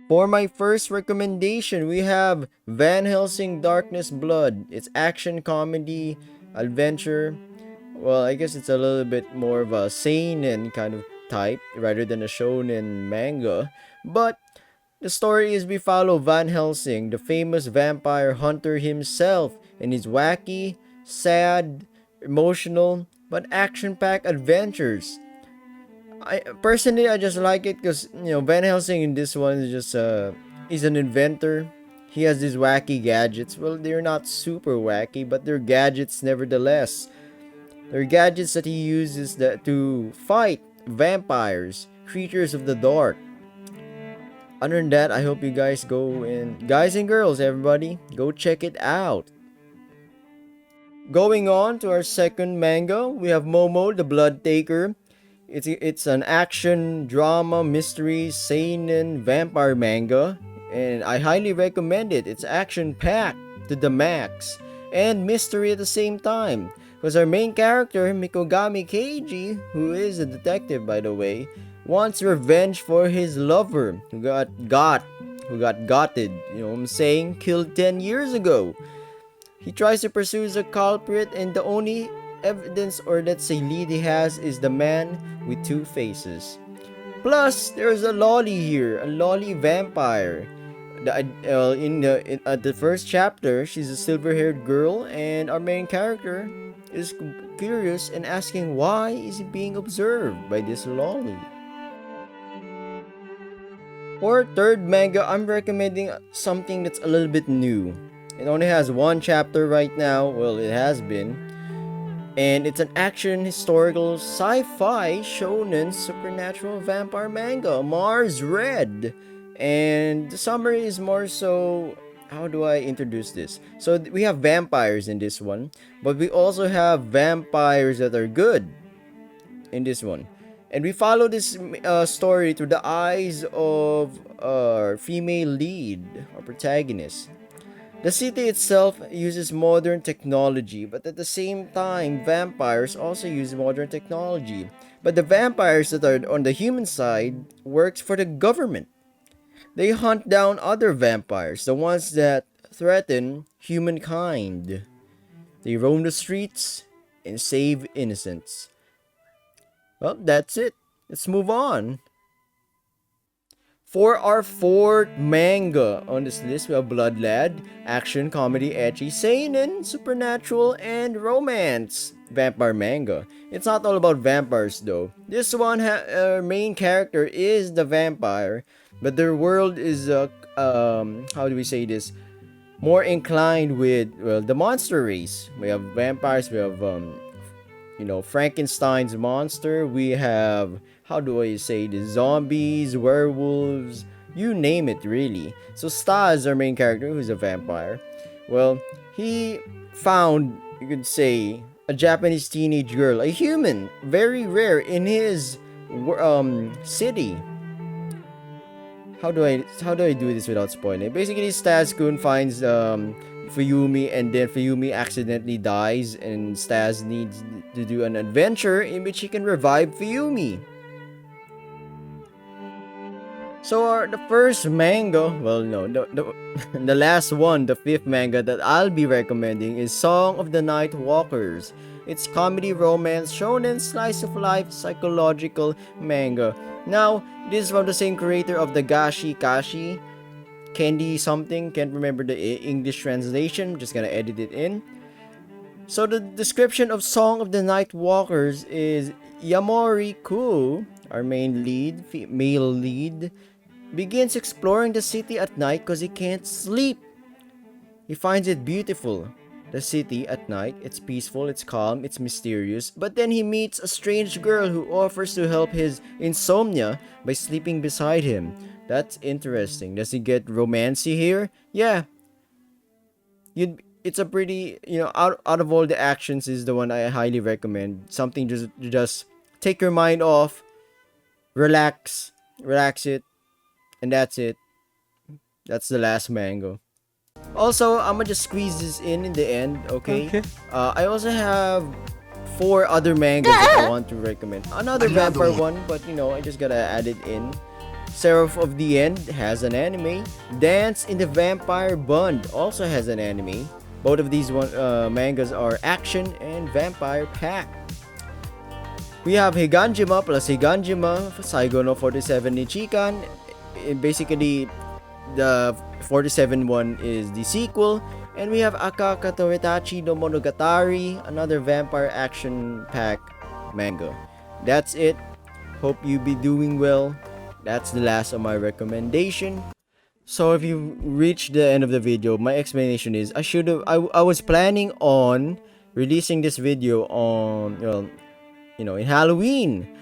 For my first recommendation, we have Van Helsing Darkness Blood. It's action, comedy, adventure. Well, I guess it's a little bit more of a seinen kind of type rather than a shonen manga. But the story is we follow Van Helsing, the famous vampire hunter himself, in his wacky, sad, emotional, but action-packed adventures. I just like it because Van Helsing in this one is just he's an inventor. He has these wacky gadgets. Well, they're not super wacky, but they're gadgets nevertheless. They're gadgets that he uses to fight vampires, creatures of the dark. Other than that, I hope you guys go and guys and girls, everybody, go check it out. Going on to our second manga, we have Momo the Blood Taker. It's an action, drama, mystery, seinen, vampire manga, and I highly recommend it. It's action packed to the max and mystery at the same time. Because our main character, Mikogami Keiji, who is a detective by the way, wants revenge for his lover who got gotted, you know what I'm saying, killed 10 years ago. He tries to pursue the culprit, and the only evidence, or let's say lead he has, is the man with two faces. Plus, there's a lolly here, a lolly vampire. At the first chapter, she's a silver-haired girl, and our main character is curious and asking why is he being observed by this lolly. For third manga, I'm recommending something that's a little bit new. It only has one chapter right now, well, it has been. And it's an action, historical, sci-fi, shonen, supernatural vampire manga, Mars Red. And the summary is more so, how do I introduce this? So we have vampires in this one, but we also have vampires that are good in this one. And we follow this story through the eyes of our female lead, our protagonist. The city itself uses modern technology, but at the same time, vampires also use modern technology. But the vampires that are on the human side works for the government. They hunt down other vampires, the ones that threaten humankind. They roam the streets and save innocents. Well, that's it. Let's move on. For our fourth manga on this list, we have Blood Lad, action, comedy, ecchi, seinen, supernatural, and romance vampire manga. It's not all about vampires though. This one, our main character is the vampire, but their world is how do we say this? More inclined with, well, the monster race. We have vampires. We have Frankenstein's monster. We have, how do I say this, zombies, werewolves, you name it really. So Stas, our main character, who's a vampire, well, he found, you could say, a Japanese teenage girl, a human, very rare in his city. How do I do this without spoiling? Basically, Stas-kun finds Fuyumi, and then Fuyumi accidentally dies, and Stas needs to do an adventure in which he can revive Fuyumi. So the first manga, well no, the last one, the fifth manga that I'll be recommending is Song of the Night Walkers. It's comedy, romance, shonen, slice of life, psychological manga. Now, this is from the same creator of the Gashi Kashi, Candy something, can't remember the English translation, I'm just gonna edit it in. So the description of Song of the Night Walkers is Yamori Ku, our main lead, male lead, begins exploring the city at night because he can't sleep. He finds it beautiful. The city at night, it's peaceful, it's calm, it's mysterious, but then he meets a strange girl who offers to help his insomnia by sleeping beside him. That's interesting. Does he get romancy here? Yeah. It's a pretty, out of all the actions is the one I highly recommend. Something just take your mind off, relax it, and that's it. That's the last manga. Also, I'm gonna just squeeze this in the end, okay? I also have 4 other mangas that I want to recommend. Another vampire one, but I just gotta add it in. Seraph of the End has an anime. Dance in the Vampire Bund also has an anime. Both of these mangas are action and vampire packed. We have Higanjima plus Higanjima, Saigo no 47 Nichikan. Basically, the 47 one is the sequel. And we have Aketoretachi No Monogatari, another vampire action pack manga. That's it. Hope you be doing well. That's the last of my recommendation. So if you reached the end of the video, my explanation is I was planning on releasing this video on in Halloween.